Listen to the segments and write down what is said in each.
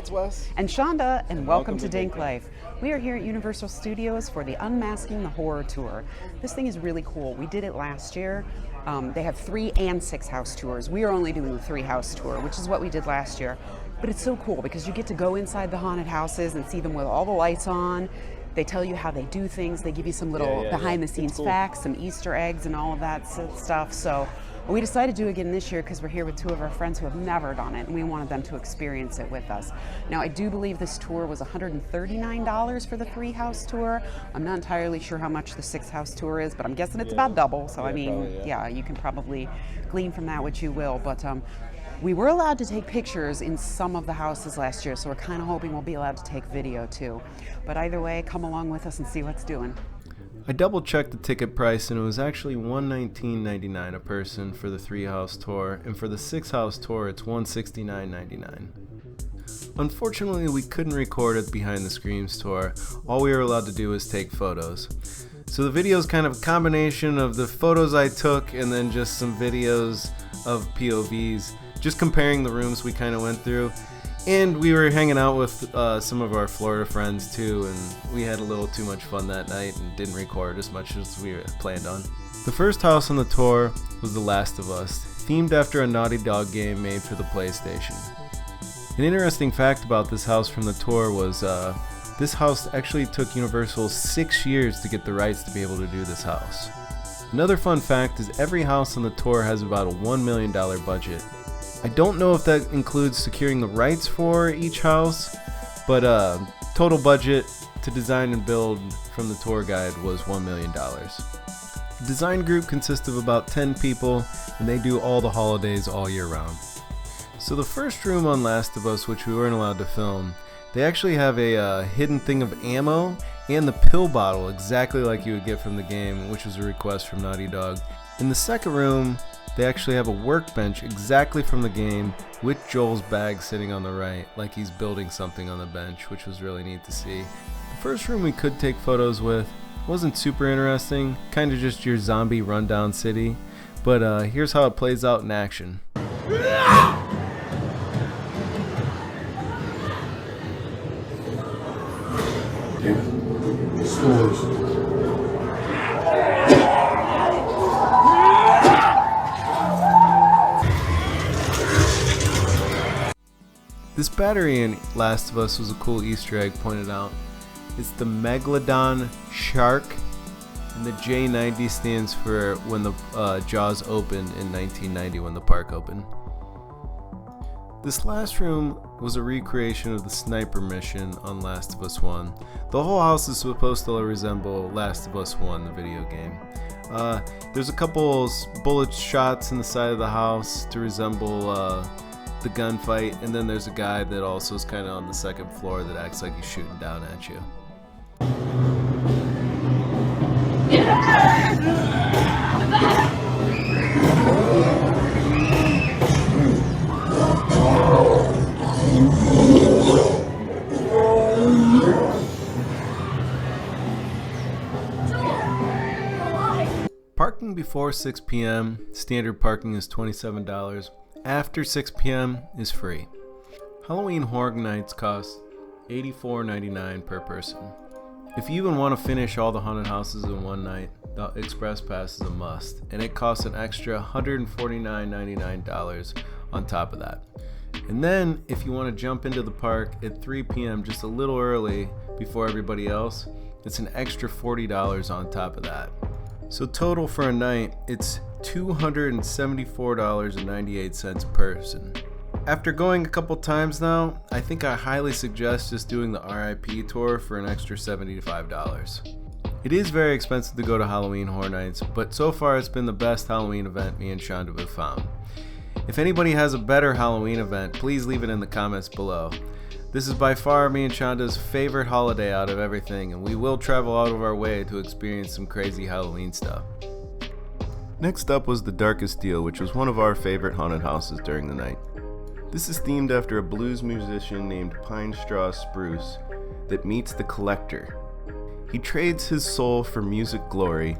it's Wes. And Chanda, and welcome to DinkLife. We are here at Universal Studios for the Unmasking the Horror Tour. This thing is really cool. We did it last year. They have 3 and 6 house tours. We are only doing the 3 house tour, which is what we did last year. But it's so cool because you get to go inside the haunted houses and see them with all the lights on. They tell you how they do things. They give you some little behind the scenes facts, some Easter eggs and all of that stuff. So we decided to do it again this year because we're here with 2 of our friends who have never done it, and we wanted them to experience it with us. Now, I do believe this tour was $139 for the 3 house tour. I'm not entirely sure how much the 6 house tour is, but I'm guessing it's about double. So I mean, probably, you can probably glean from that what you will. But we were allowed to take pictures in some of the houses last year, so we're kind of hoping we'll be allowed to take video too. But either way, come along with us and see what's doing. I double checked the ticket price and it was actually $119.99 a person for the 3 house tour, and for the 6 house tour it's $169.99. Unfortunately, we couldn't record at the Behind the Screams tour. All we were allowed to do was take photos. So the video is kind of a combination of the photos I took and then just some videos of POVs, just comparing the rooms we kind of went through. And we were hanging out with some of our Florida friends too, and we had a little too much fun that night and didn't record as much as we planned on. The first house on the tour was The Last of Us, themed after a Naughty Dog game made for the PlayStation. An interesting fact about this house from the tour was this house actually took Universal 6 years to get the rights to be able to do this house. Another fun fact is every house on the tour has about a $1 million budget. I don't know if that includes securing the rights for each house, but total budget to design and build from the tour guide was $1 million. The design group consists of about 10 people, and they do all the holidays all year round. So the first room on Last of Us, which we weren't allowed to film, they actually have a hidden thing of ammo and the pill bottle exactly like you would get from the game, which was a request from Naughty Dog. In the second room, they actually have a workbench exactly from the game with Joel's bag sitting on the right, like he's building something on the bench, which was really neat to see. The first room we could take photos with wasn't super interesting, kind of just your zombie rundown city, but here's how it plays out in action. This battery in Last of Us was a cool Easter egg pointed out. It's the Megalodon shark, and the J90 stands for when the Jaws opened in 1990 when the park opened. This last room was a recreation of the sniper mission on Last of Us 1. The whole house is supposed to resemble Last of Us 1, the video game. There's a couple bullet shots in the side of the house to resemble the gunfight, and then there's a guy that also is kind of on the second floor that acts like he's shooting down at you. Parking before 6 p.m., standard parking is $27. After 6 p.m. is free. Halloween Horror Nights cost $84.99 per person. If you even want to finish all the haunted houses in one night, the Express Pass is a must, and it costs an extra $149.99 on top of that. And then, if you want to jump into the park at 3 p.m. just a little early before everybody else, it's an extra $40 on top of that. So total for a night, it's $274.98 per person. After going a couple times now, I think I highly suggest just doing the RIP tour for an extra $75. It is very expensive to go to Halloween Horror Nights, but so far it's been the best Halloween event me and Chanda have found. If anybody has a better Halloween event, please leave it in the comments below. This is by far me and Chanda's favorite holiday out of everything, and we will travel out of our way to experience some crazy Halloween stuff. Next up was The Darkest Deal, which was one of our favorite haunted houses during the night. This is themed after a blues musician named Pine Straw Spruce that meets the collector. He trades his soul for music glory.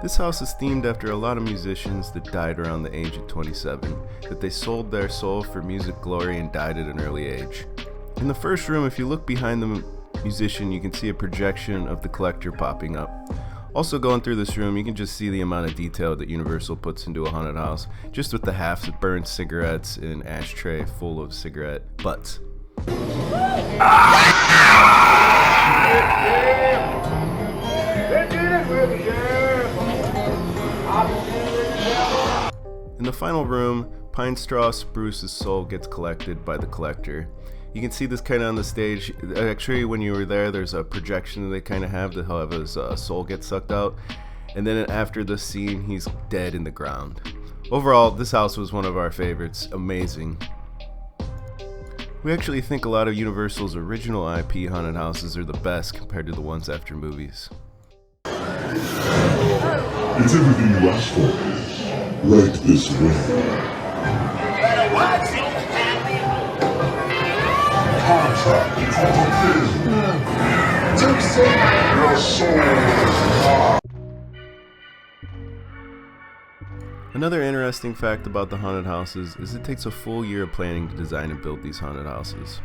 This house is themed after a lot of musicians that died around the age of 27, that they sold their soul for music glory and died at an early age. In the first room, if you look behind the musician, you can see a projection of the collector popping up. Also going through this room, you can just see the amount of detail that Universal puts into a haunted house, just with the half of burned cigarettes and an ashtray full of cigarette butts. In the final room, Pine Straw Spruce's soul gets collected by the collector. You can see this kind of on the stage. Actually, when you were there, there's a projection that they kind of have that he'll have his soul get sucked out. And then after the scene, he's dead in the ground. Overall, this house was one of our favorites. Amazing. We actually think a lot of Universal's original IP haunted houses are the best compared to the ones after movies. It's everything you asked for. Right this way. Another interesting fact about the haunted houses is it takes a full year of planning to design and build these haunted houses.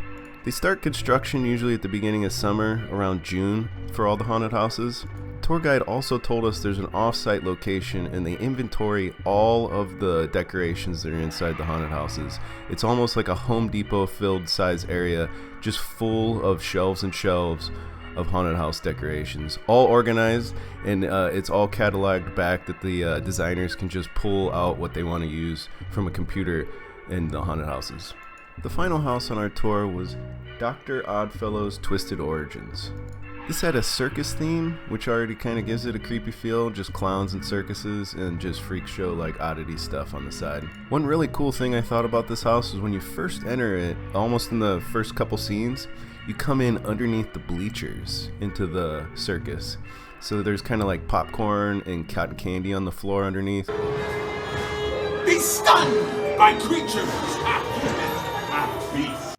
They start construction usually at the beginning of summer, around June, for all the haunted houses. Tour guide also told us there's an off-site location and they inventory all of the decorations that are inside the haunted houses. It's almost like a Home Depot filled size area, just full of shelves and shelves of haunted house decorations, all organized, and it's all cataloged back that the designers can just pull out what they want to use from a computer in the haunted houses. The final house on our tour was Dr. Oddfellow's Twisted Origins. This had a circus theme, which already kind of gives it a creepy feel, just clowns and circuses and just freak show like oddity stuff on the side. One really cool thing I thought about this house is when you first enter it, almost in the first couple scenes, you come in underneath the bleachers into the circus. So there's kind of like popcorn and cotton candy on the floor underneath. Be stunned by creatures half human, half beast.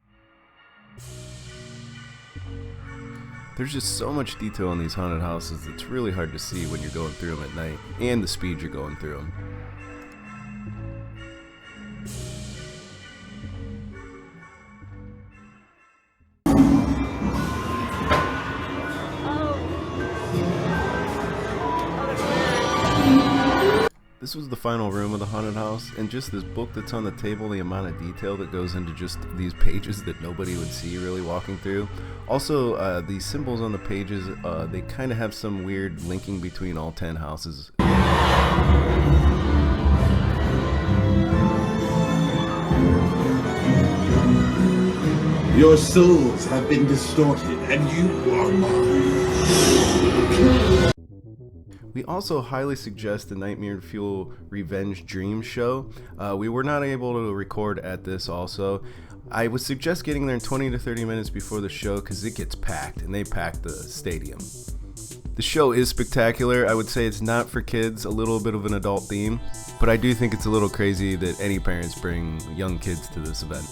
There's just so much detail in these haunted houses, it's really hard to see when you're going through them at night, and the speed you're going through them. This was the final room of the haunted house, and just this book that's on the table, the amount of detail that goes into just these pages that nobody would see really walking through. Also, these symbols on the pages, they kind of have some weird linking between all 10 houses. Your souls have been distorted, and you are mine. We also highly suggest the Nightmare Fuel Revenge Dream show. We were not able to record at this also. I would suggest getting there in 20 to 30 minutes before the show because it gets packed, and they pack the stadium. The show is spectacular. I would say it's not for kids, a little bit of an adult theme, but I do think it's a little crazy that any parents bring young kids to this event.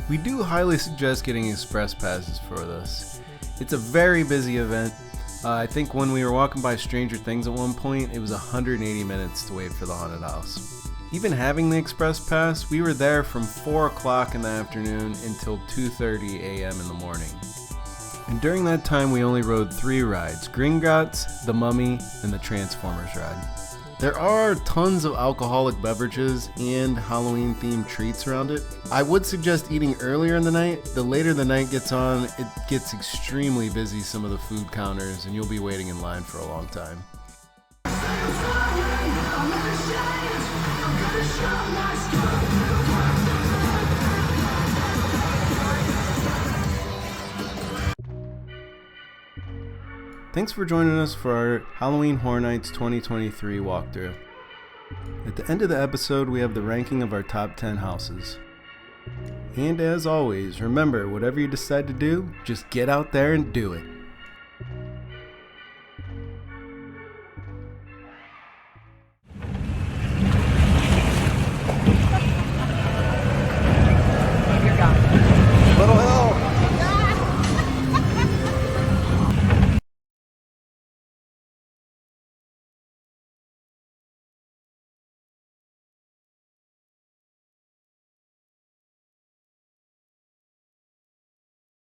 We do highly suggest getting express passes for this. It's a very busy event. I think when we were walking by Stranger Things at one point, it was 180 minutes to wait for the haunted house. Even having the express pass, we were there from 4 o'clock in the afternoon until 2:30 a.m. in the morning. And during that time, we only rode 3 rides: Gringotts, the Mummy, and the Transformers ride. There are tons of alcoholic beverages and Halloween-themed treats around it. I would suggest eating earlier in the night. The later the night gets on, it gets extremely busy, some of the food counters, and you'll be waiting in line for a long time. Thanks for joining us for our Halloween Horror Nights 2023 walkthrough. At the end of the episode, we have the ranking of our top 10 houses. And as always, remember, whatever you decide to do, just get out there and do it.